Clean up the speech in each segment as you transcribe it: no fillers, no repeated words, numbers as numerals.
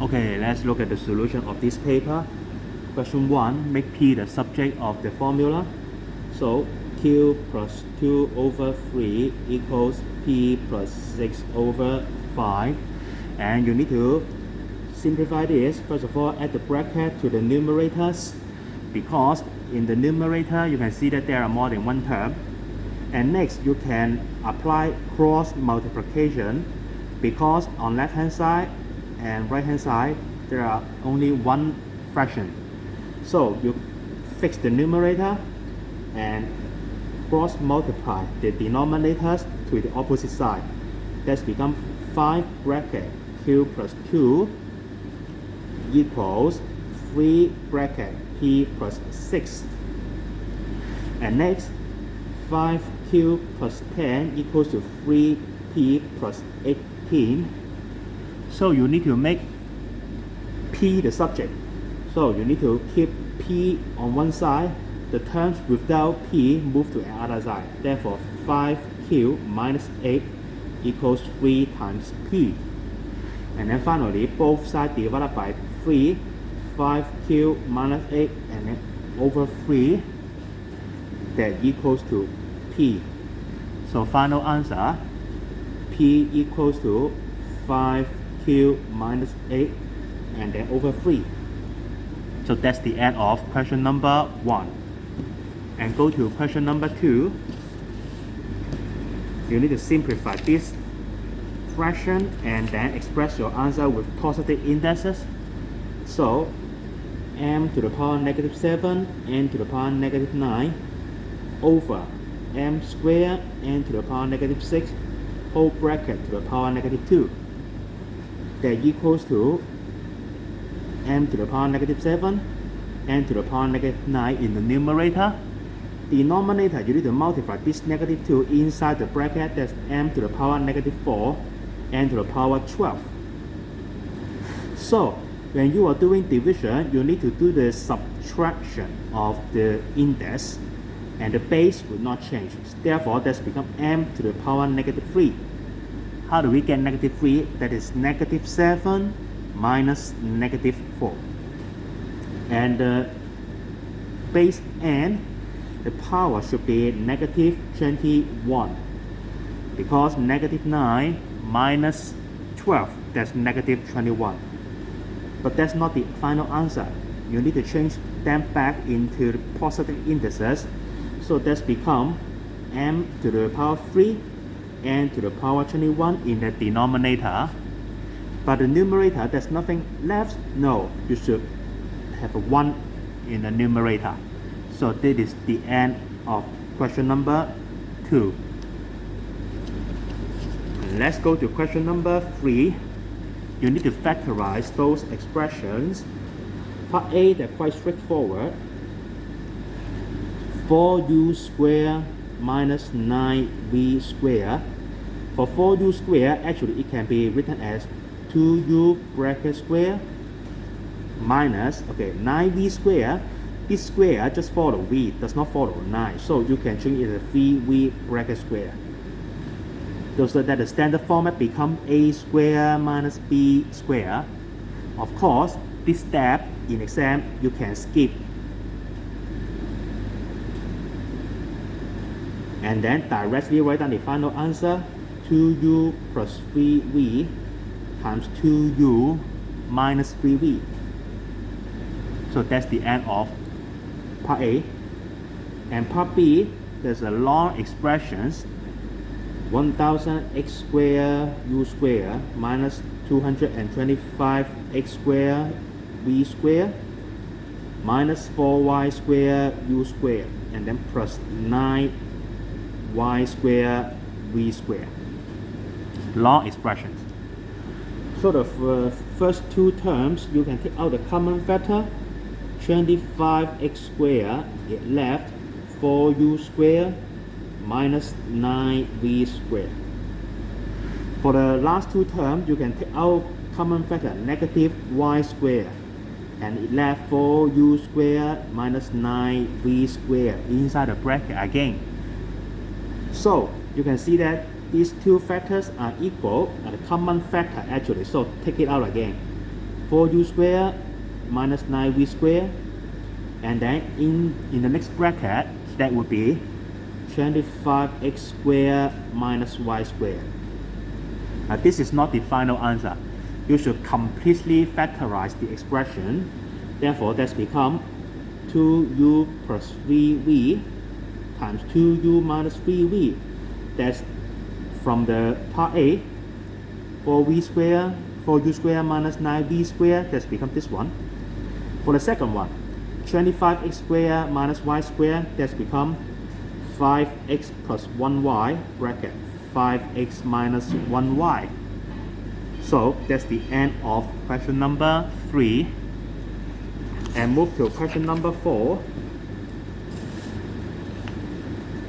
Okay, let's look at the solution of this paper. Question 1, make P the subject of the formula. So Q plus 2 over 3 equals P plus 6 over 5. And you need to simplify this. First of all, add the bracket to the numerators, because in the numerator you can see that there are more than one term. And next you can apply cross multiplication, because on left hand side and right hand side there are only one fraction. So you fix the numerator and cross multiply the denominators to the opposite side. That's become 5 bracket Q plus 2 equals 3 bracket P plus 6. And next 5Q plus 10 equals to 3P plus 18. So you need to make P the subject. So you need to keep P on one side. The terms without P move to the other side. Therefore 5Q minus 8 equals 3 times P. And then finally both sides divided by 3. 5Q minus 8 and then over 3, that equals to P. So final answer, P equals to 5Q minus 8 and then over 3. So that's the end of question number 1. And go to question number 2. You need to simplify this fraction and then express your answer with positive indices. So m to the power negative 7, n to the power negative 9 over m squared n to the power negative 6 whole bracket to the power negative 2. That equals to m to the power negative 7, n to the power negative 9 in the numerator. Denominator, you need to multiply this negative 2 inside the bracket. That's m to the power negative 4, n to the power 12. So when you are doing division, you need to do the subtraction of the index, and the base will not change. Therefore, that's become m to the power negative 3. How do we get negative 3? That is negative 7 minus negative 4. And the base n, the power should be negative 21, because negative 9 minus 12, that's negative 21. But that's not the final answer. You need to change them back into the positive indices. So that's become m to the power 3, n to the power 21 in the denominator. But the numerator, there's nothing left. No, you should have a 1 in the numerator. So this is the end of question number 2. Let's go to question number 3. You need to factorize those expressions. Part A, they're quite straightforward. 4u squared minus 9v squared. For 4u squared, actually it can be written as 2u bracket square minus, 9v squared. This square just follow v, does not follow 9. So you can change it as 3v bracket square. So that the standard format become a squared minus b squared. Of course, this step in exam you can skip. And then directly write down the final answer, 2u plus 3v times 2u minus 3v. So that's the end of part A. And part B, there's a long expressions. 1000x squared u squared minus 225x squared v squared minus 4y squared u squared, and then plus 9y squared v squared. Long expressions. So the first two terms, you can take out the common factor. 25x squared, it left 4u squared minus 9v squared. For the last two terms, you can take out common factor, negative y squared, and it left 4u squared minus 9v squared inside the bracket again. So you can see that these two factors are equal, and the common factor actually, so take it out again. 4u squared minus 9v squared, and then in the next bracket that would be 25x squared minus y squared. Now this is not the final answer. You should completely factorize the expression. Therefore, that's become 2u plus 3v times 2u minus 3v. That's from the part A, 4v squared, 4u squared minus 9v squared, that's become this one. For the second one, 25x squared minus y squared, that's become 5x plus 1y bracket 5x minus 1y. So that's the end of question number 3. And move to question number 4.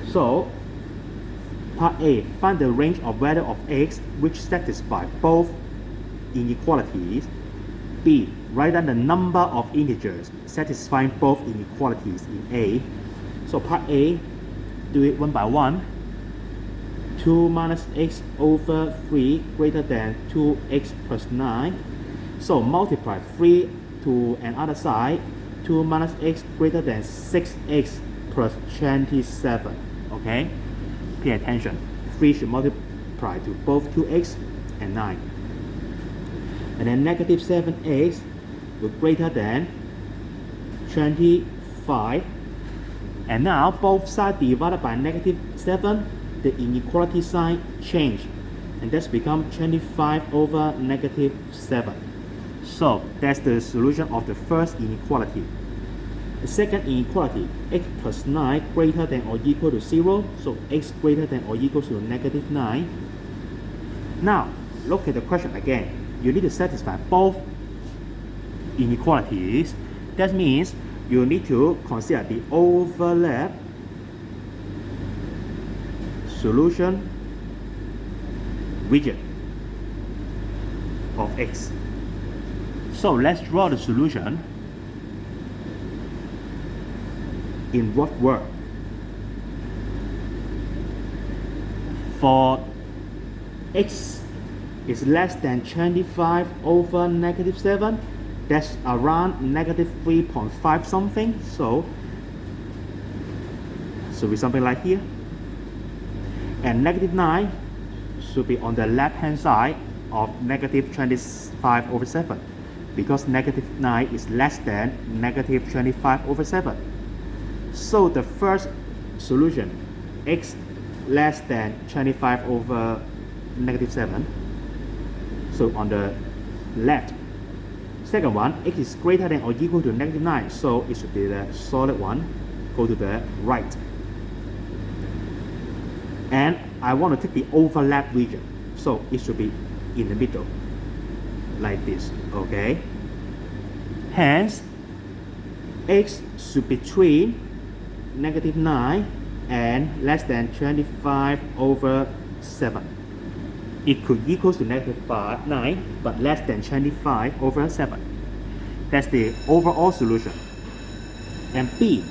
So part A, find the range of value of x which satisfy both inequalities. B, write down the number of integers satisfying both inequalities in A. So part A, do it one by one. 2 minus x over 3 greater than 2x plus 9. So multiply 3 to another side. 2 minus x greater than 6x plus 27. Okay? Pay attention. 3 should multiply to both 2x and 9. And then negative 7x will greater than 25. And now both sides divided by negative 7, the inequality sign change. And that's become 25 over negative 7. So that's the solution of the first inequality. The second inequality, x plus 9 greater than or equal to 0. So x greater than or equal to negative 9. Now, look at the question again. You need to satisfy both inequalities. That means you need to consider the overlap solution region of x. So let's draw the solution in what word? For x is less than 25 over negative 7, that's around negative 3.5 something. So be something like here. And negative 9 should be on the left hand side of negative 25 over 7, because negative 9 is less than negative 25 over 7. So the first solution, x less than 25 over negative 7, so on the left. Second one, x is greater than or equal to negative 9, so it should be the solid one, go to the right. And I want to take the overlap region, so it should be in the middle, like this, okay? Hence, x should be between negative 9 and less than 25 over 7. It could equal to negative 9, but less than 25 over 7. That's the overall solution. And B,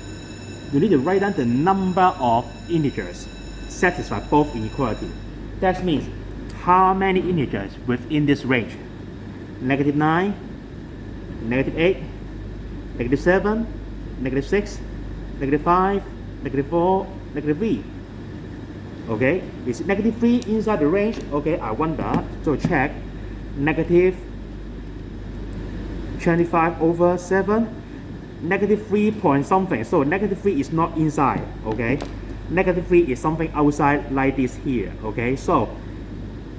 you need to write down the number of integers satisfy both inequalities. That means how many integers within this range? Negative 9, negative 8, negative 7, negative 6, negative 5, negative 4, negative 3. Okay, is negative 3 inside the range? Okay, I wonder. So check. Negative 25 over 7, negative 3 point something. So negative 3 is not inside. Okay, negative 3 is something outside like this here. Okay, so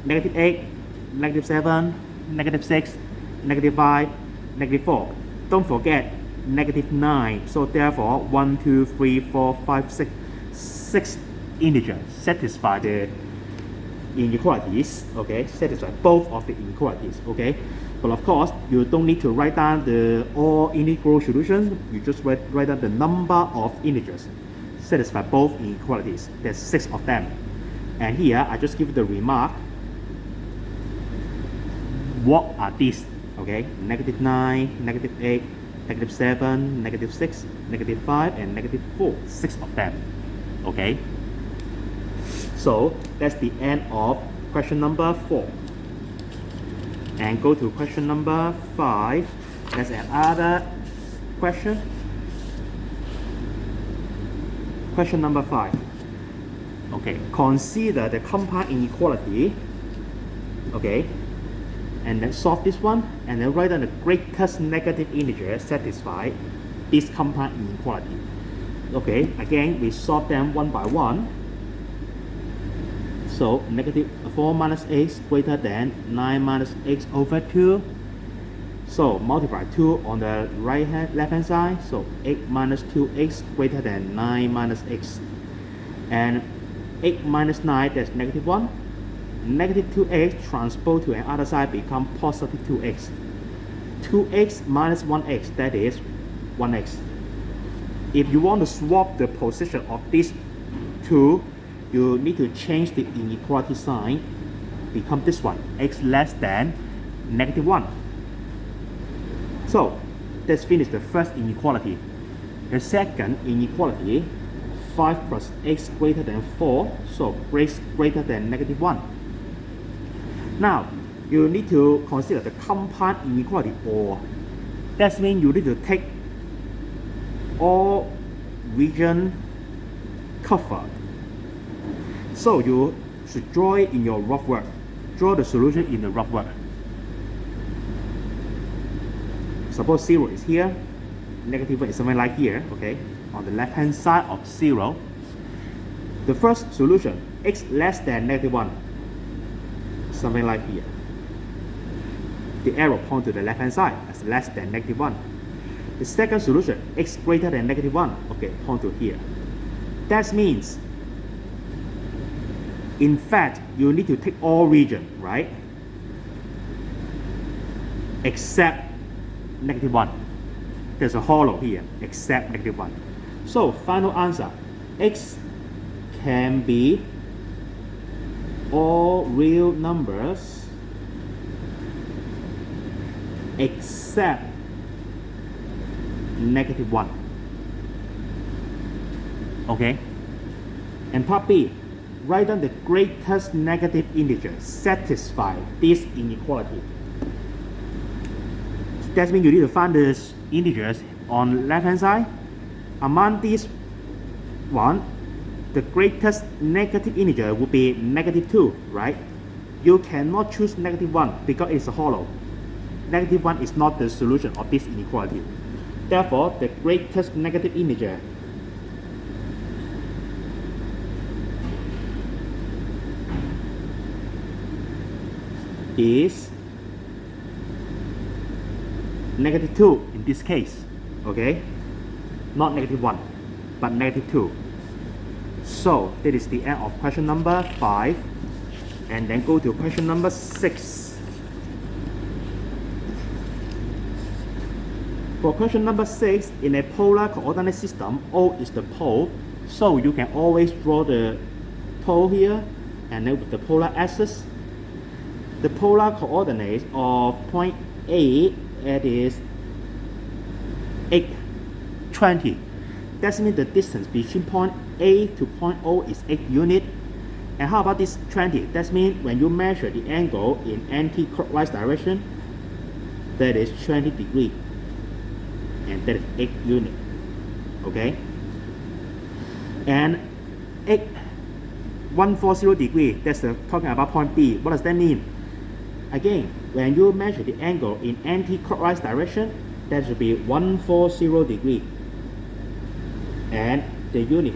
negative 8, negative 7, negative 6, negative 5, negative 4. Don't forget negative 9. So therefore 1, 2, 3, 4, 5, 6, 6 integers satisfy the inequalities. Okay, satisfy both of the inequalities. Okay, but of course you don't need to write down the all integral solutions. You just write down the number of integers satisfy both inequalities. There's 6 of them. And here I just give the remark. What are these? Okay, negative 9, negative 8, negative 7, negative 6, negative 5, and negative 4. 6 of them. Okay. So that's the end of question number 4. And go to question number 5. That's another question. Question number 5. Okay, consider the compound inequality. Okay, and then solve this one, and then write down the greatest negative integer satisfy this compound inequality. Okay, again we solve them one by one. So negative 4 minus x greater than 9 minus x over 2. So multiply 2 on the left hand side. So 8 minus 2x greater than 9 minus x. And 8 minus 9, that's negative 1. Negative 2x transpose to another side become positive 2x. 2x minus 1x, that is 1x. If you want to swap the position of these two, you need to change the inequality sign, become this one, x less than negative 1. So let's finish the first inequality. The second inequality, 5 plus x greater than 4, so x greater than negative 1. Now you need to consider the compound inequality OR. That means you need to take all region covered. So you should draw it in your rough work. Draw the solution in the rough work. Suppose 0 is here, negative 1 is something like here, okay, on the left hand side of 0. The first solution, x less than negative 1, something like here. The arrow point to the left hand side as less than negative 1. The second solution, x greater than negative 1, okay, point to here. That means, in fact, you need to take all region, right? Except negative 1. There's a hollow here, except negative 1. So, final answer, x can be all real numbers except negative 1. Okay? And part B, write down the greatest negative integer satisfy this inequality. That means you need to find the integers on left hand side. Among these one, the greatest negative integer would be negative 2, right? You cannot choose negative 1 because it's a hollow. Negative 1 is not the solution of this inequality. Therefore, the greatest negative integer is negative 2 in this case, okay? Not negative 1, but negative 2. So, that is the end of question number 5. And then go to question number 6. For question number 6, in a polar coordinate system, O is the pole. So, you can always draw the pole here, and then with the polar axis. The polar coordinates of point A, that is 8, 20. That means the distance between point A to point O is 8 units. And how about this 20? That means when you measure the angle in anti-clockwise direction, that is 20 degrees. And that is 8 units. Okay? And 140 degrees, that's talking about point B. What does that mean? Again, when you measure the angle in anti-clockwise direction, that should be 140 degrees. And the unit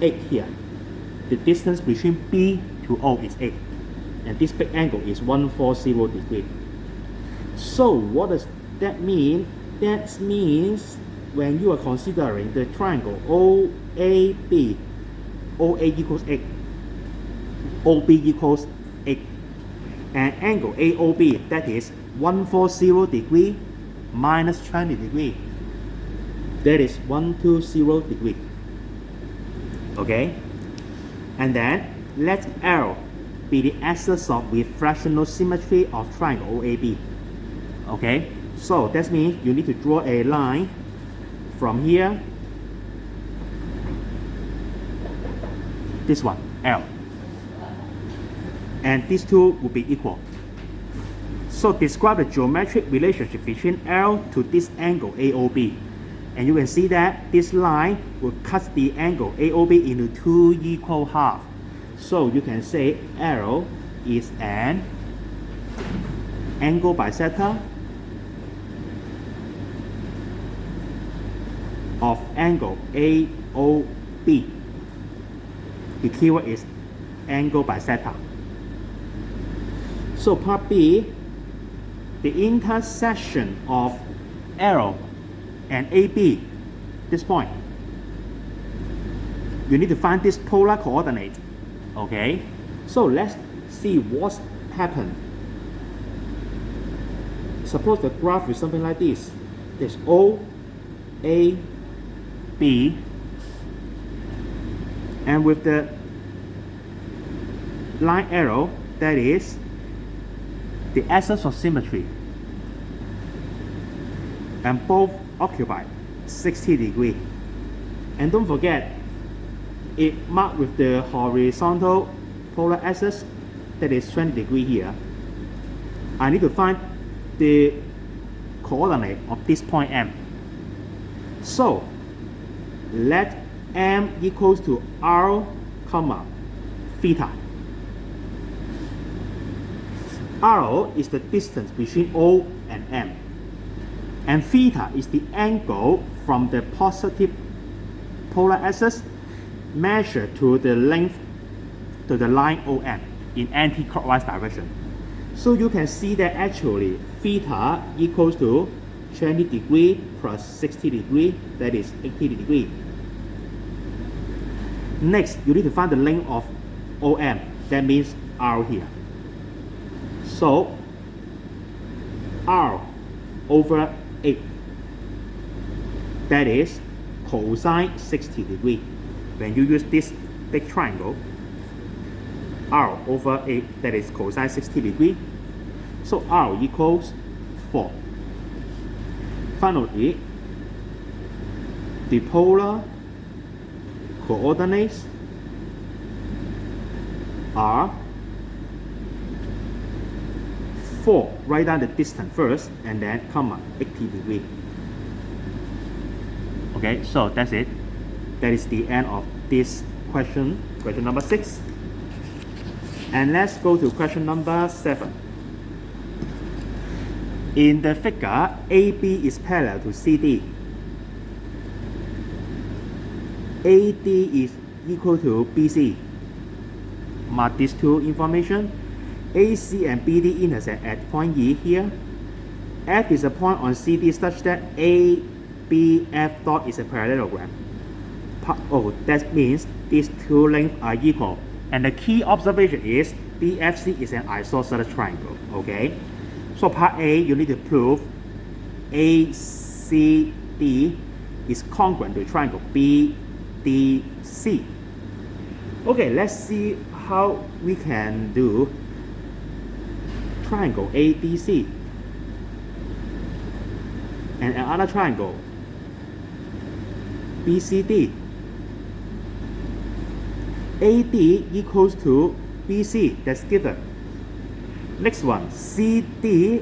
8 here. The distance between B to O is 8. And this big angle is 140 degrees. So what does that mean? That means when you are considering the triangle OAB, OA equals 8, OB equals 8, and angle AOB, that is 140 degree minus 20 degree, that is 120 degree. Okay? And then let L be the axis of refractional symmetry of triangle OAB. Okay? So that means you need to draw a line from here, this one, L. and these two will be equal. So describe the geometric relationship between L to this angle AOB. And you can see that this line will cut the angle AOB into two equal halves. So you can say L is an angle bisector of angle AOB. The keyword is angle bisector. So part B, the intersection of L and AB, this point. You need to find this polar coordinate. Okay, so let's see what's happened. Suppose the graph is something like this. There's O, A, B, and with the line arrow, that is the axis of symmetry, and both occupy 60 degrees. And don't forget, it marked with the horizontal polar axis, that is 20 degrees here. I need to find the coordinate of this point M. So let M equals to R, comma, theta. R is the distance between O and M, and theta is the angle from the positive polar axis measured to the length to the line OM in anti-clockwise direction. So you can see that actually theta equals to 20 degrees plus 60 degrees, that is 80 degrees. Next, you need to find the length of OM, that means R here. So R over 8, that is cosine 60 degrees. When you use this big triangle, R over 8, that is cosine 60 degrees. So R equals 4. Finally, the polar coordinates are 4. Write down the distance first and then comma 80 degrees. Okay, so that's it. That is the end of this question number 6. And let's go to question number 7. In the figure, AB is parallel to CD. AD is equal to BC. Mark these two information. AC and BD intersect at point E here. F is a point on CD such that ABF dot is a parallelogram. Oh, that means these two lengths are equal. And the key observation is BFC is an isosceles triangle. Okay. So part A, you need to prove ACD is congruent to triangle BDC. Okay, let's see how we can do triangle ADC and another triangle BCD. AD equals to BC, that's given. Next one, CD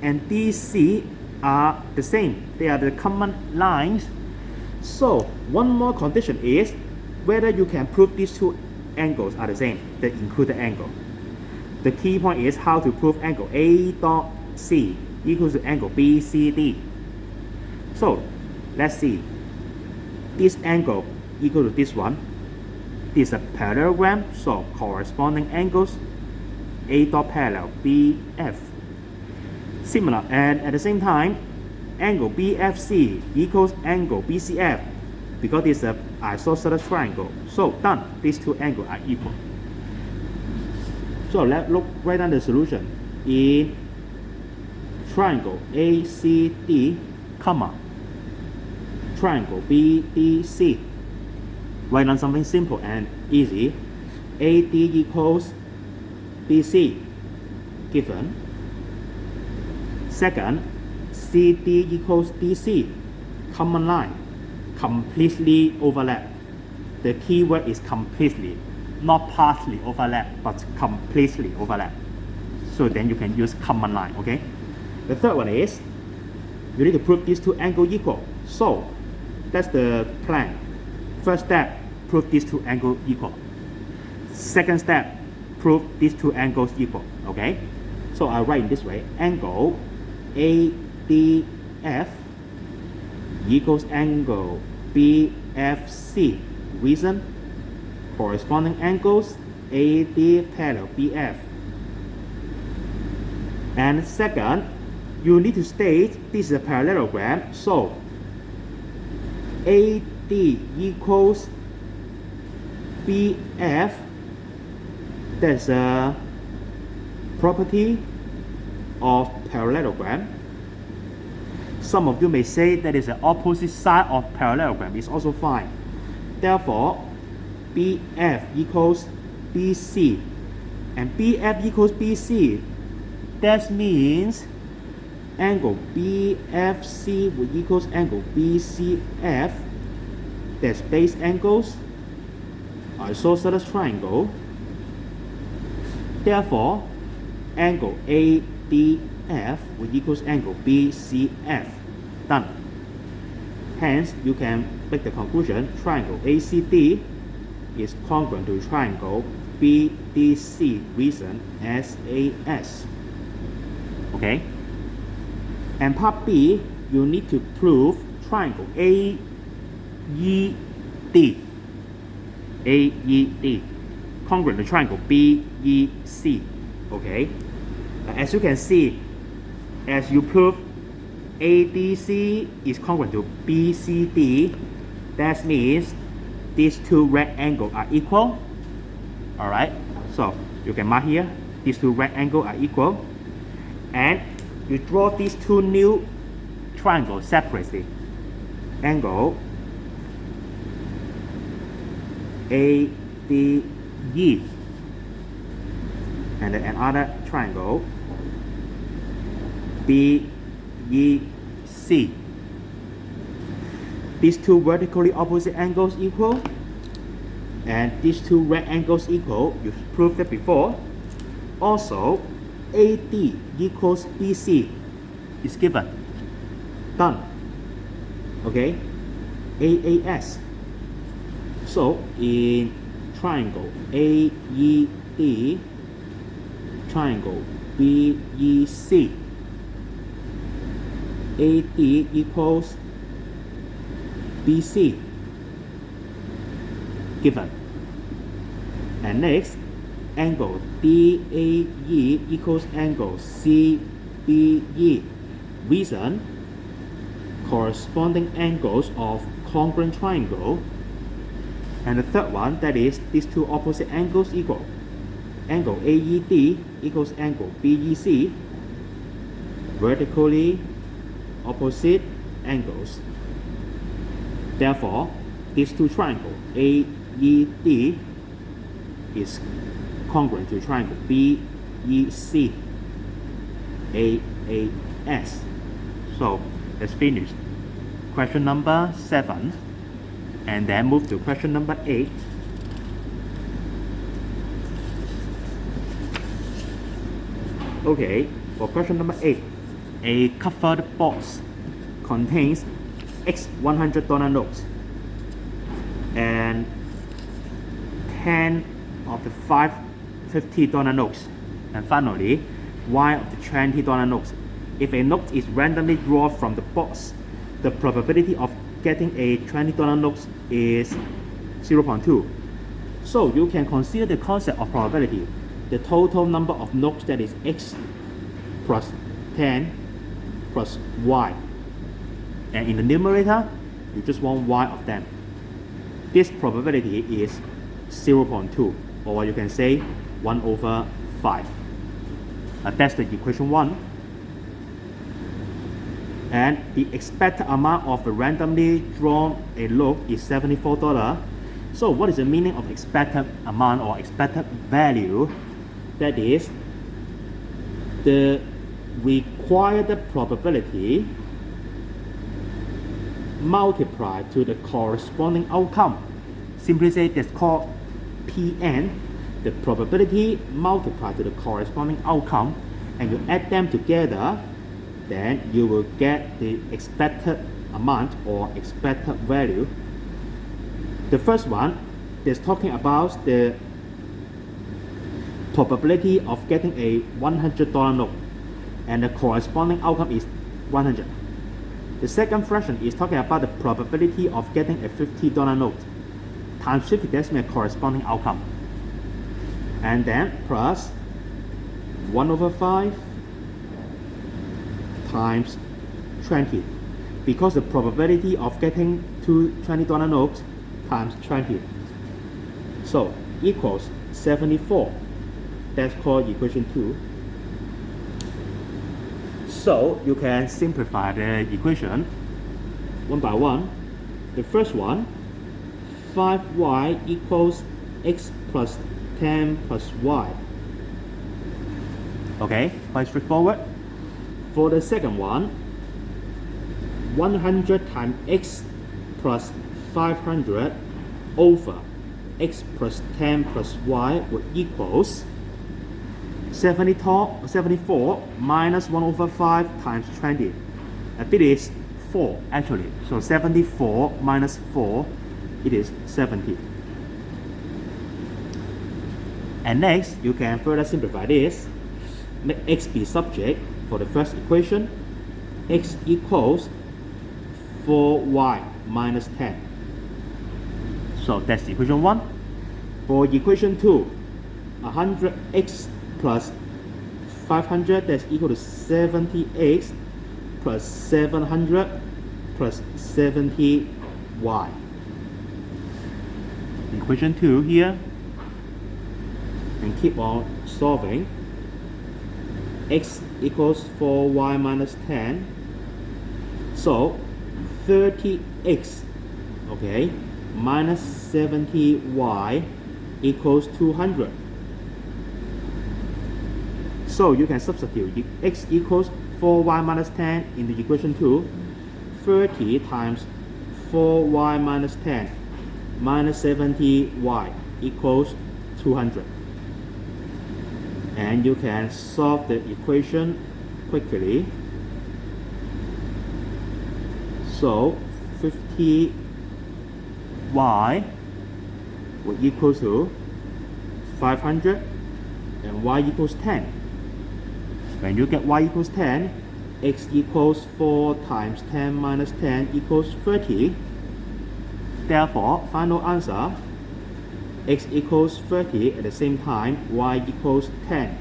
and DC are the same. They are the common lines. So one more condition is whether you can prove these two angles are the same, the included angle. The key point is how to prove angle A dot C equals to angle BCD. So let's see. This angle equal to this one. This is a parallelogram, so corresponding angles A dot parallel BF. Similar, and at the same time, angle BFC equals angle BCF because it's an isosceles triangle. So done, these two angles are equal. So let's write down the solution in triangle ACD, comma, triangle BDC. Write down something simple and easy. AD equals BC, given. Second, CD equals DC, common line, completely overlap. The key word is completely. not partially overlap, but completely overlap. So then you can use common line, okay? The third one is, you need to prove these two angles equal. So, that's the plan. First step, prove these two angles equal. Second step, prove these two angles equal, okay? So I write in this way, angle ADF equals angle BFC. Reason, corresponding angles AD parallel BF. And second, you need to state this is a parallelogram, so AD equals BF. That's a property of parallelogram. Some of you may say that is the opposite side of parallelogram. It's also fine. Therefore, BF equals BC. And BF equals BC. That means angle BFC will equals angle BCF. That's base angles, isosceles triangle. Therefore, angle ADF will equals angle BCF. Done. Hence, you can make the conclusion triangle ACD is congruent to triangle BDC. Reason SAS. Okay? And part B, you need to prove triangle AED. AED congruent to triangle BEC. Okay? As you can see, as you prove ADC is congruent to BCD, that means these two right angles are equal. Alright? So you can mark here, these two right angles are equal. And you draw these two new triangles separately. Angle ADE and another triangle BEC. These two vertically opposite angles equal, and these two right angles equal. You've proved that before. Also, AD equals BC is given. Done. Okay? AAS. So, in triangle AED, triangle BEC, AD equals BC, given. And next, angle DAE equals angle CBE. Reason, corresponding angles of congruent triangle. And the third one, that is these two opposite angles equal. Angle AED equals angle BEC, vertically opposite angles. Therefore, these two triangles AED is congruent to triangle BEC AAS. So let's finish question number 7 and then move to question number 8. Okay, for question number 8, a covered box contains X $100 notes and 10 of the $50 notes, and finally Y of the $20 notes. If a note is randomly drawn from the box, the probability of getting a $20 note is 0.2. So you can consider the concept of probability. The total number of notes, that is X plus 10 plus Y. And in the numerator, you just want Y of them. This probability is 0.2, or you can say 1/5. That's the equation 1. And the expected amount of the randomly drawn a note is $74. So what is the meaning of expected amount or expected value? That is the required probability multiplied to the corresponding outcome. Simply say that's called Pn, the probability multiplied to the corresponding outcome, and you add them together, then you will get the expected amount or expected value. The first one is talking about the probability of getting a $100 note, and the corresponding outcome is 100. The second fraction is talking about the probability of getting a $50 note times 50, that's my corresponding outcome, and then plus 1/5 times 20, because the probability of getting two $20 notes times 20, so equals 74. That's called equation 2. So you can simplify the equation one by one. The first one, 5y equals x plus 10 plus y. Okay, quite straightforward. For the second one, 100 times x plus 500 over x plus 10 plus y would equals 74 minus 1/5 times 20. It is 4 actually. So 74 minus 4, it is 70. And next, you can further simplify this. Make x be subject for the first equation. X equals 4y minus 10. So that's equation 1. For equation 2, 100x plus 500, that's equal to 70x plus 700 plus 70y. Equation 2 here, and keep on solving. X equals 4y minus 10, so 30x, okay, minus 70y equals 200. So you can substitute x equals 4y minus 10 in the equation 2. 30 times 4y minus 10 minus 70y equals 200. And you can solve the equation quickly. So 50y will equal to 500 and y equals 10. When you get y equals 10, x equals 4 times 10 minus 10 equals 30. Therefore, final answer, x equals 30, at the same time y equals 10.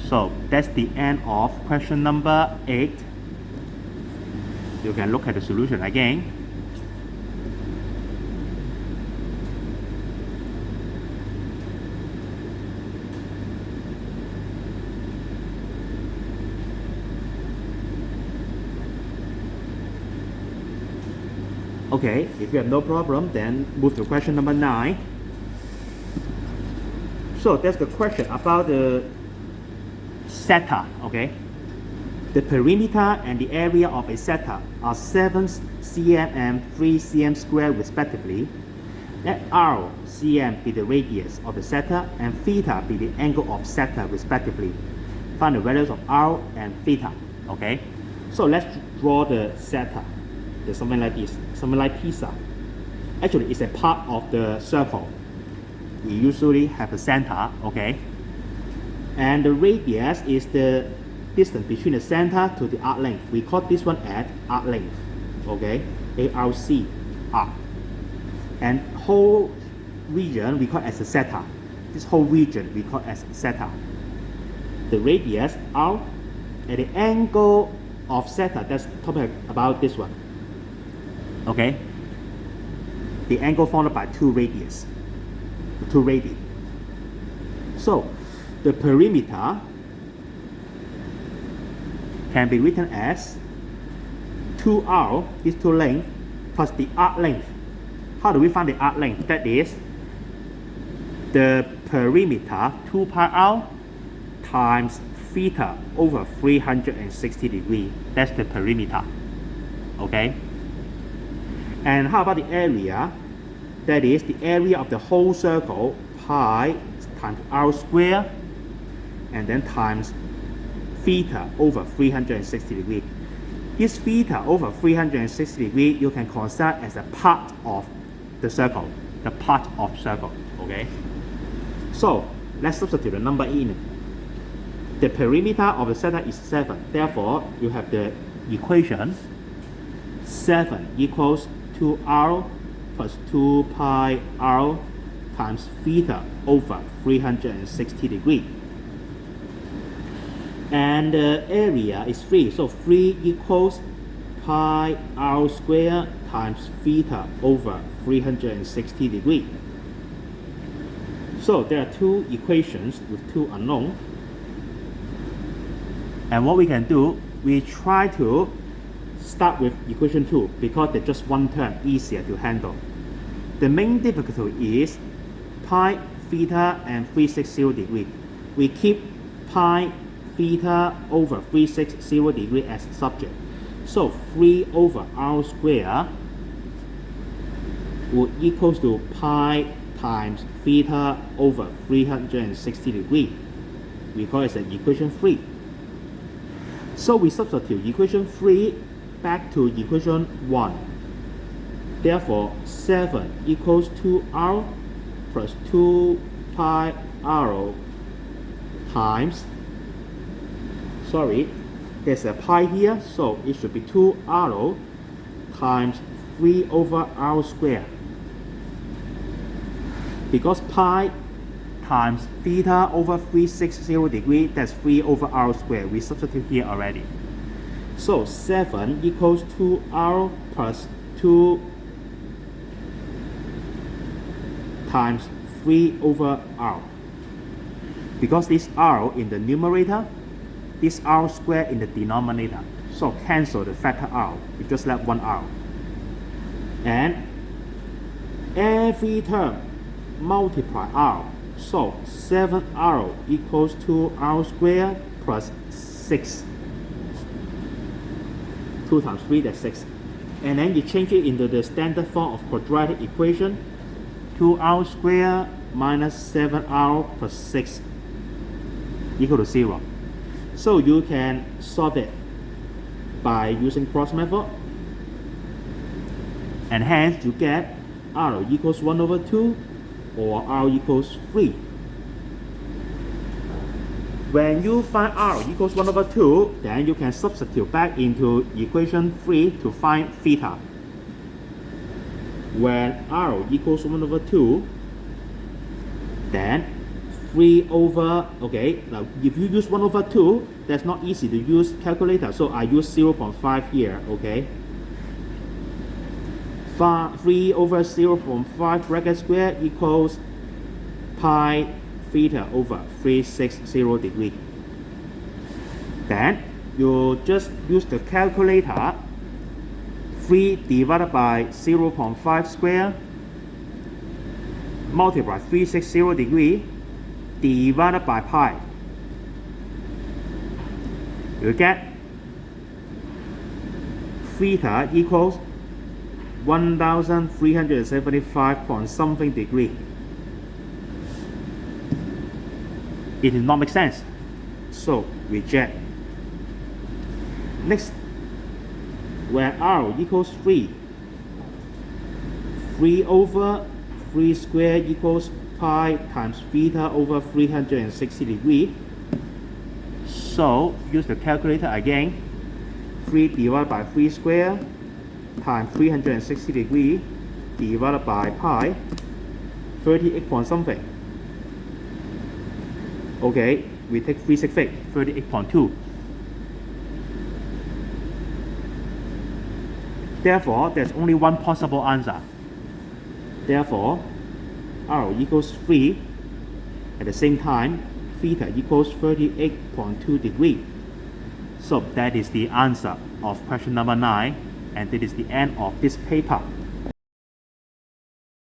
So that's the end of question number 8. You can look at the solution again. Okay, if you have no problem, then move to question number 9. So that's the question about the sector, okay? The perimeter and the area of a sector are 7 cm and 3 cm squared respectively. Let r cm be the radius of the sector and theta be the angle of sector respectively. Find the values of r and theta, okay? So let's draw the sector. There's something like this, something like pizza. Actually, it's a part of the circle. We usually have a center, okay? And the radius is the distance between the center to the arc length. We call this one at arc length, okay? ARC, arc. And whole region we call as a sector. This whole region we call as sector. The radius r and the angle of sector, that's talking about this one. Okay, the angle followed by 2 radius, 2 radii. So the perimeter can be written as 2r, these 2 length, plus the arc length. How do we find the arc length? That is the perimeter 2 pi r times theta over 360 degrees. That's the perimeter. Okay. And how about the area? That is the area of the whole circle, pi times r squared, and then times theta over 360 degrees. This theta over 360 degrees you can consider as a part of the circle, the part of circle, okay? So let's substitute the number in. The perimeter of the center is 7. Therefore, you have the equation 7 equals 2r plus 2 pi r times theta over 360 degrees. And the area is 3. So 3 equals pi r squared times theta over 360 degrees. So there are two equations with two unknowns. And what we can do, we try to start with equation 2 because they're just one term, easier to handle. The main difficulty is pi, theta, and 360 degrees. We keep pi, theta over 360 degrees as subject. So 3 over r squared would equals to pi times theta over 360 degrees. We call it an equation 3. So we substitute equation 3 back to equation 1. Therefore, 7 equals 2r plus 2 pi r times, there's a pi here, so it should be 2r times 3 over r squared. Because pi times theta over 360 degrees, that's 3 over r squared. We substitute here already. So 7 equals 2r plus 2 times 3 over r. Because this r in the numerator, this r squared in the denominator. So cancel the factor r. We just left 1 r. And every term multiply r. So 7r equals 2r squared plus 6. 2 times 3, that's 6. And then you change it into the standard form of quadratic equation. 2r squared minus 7r plus 6 equal to 0. So you can solve it by using cross method. And hence you get r equals 1 over 2 or r equals 3. When you find r equals 1 over 2, then you can substitute back into equation 3 to find theta. When r equals 1 over 2, then 3 over, okay, now if you use 1 over 2, that's not easy to use calculator, so I use 0.5 here, okay. 3 over 0.5 bracket square equals pi theta over 360 degrees. Then you just use the calculator. 3 divided by 0.5 square multiply 360 degrees divided by pi. You get theta equals 1375 point something degree. It did not make sense, so reject. Next, where r equals 3, 3 over 3 squared equals pi times theta over 360 degrees. So use the calculator again. 3 divided by 3 squared times 360 degrees divided by pi, 38 point something. Okay, we take 368, 38.2. Therefore, there's only one possible answer. Therefore, r equals 3. At the same time, theta equals 38.2 degrees. So that is the answer of question number 9, and that is the end of this paper.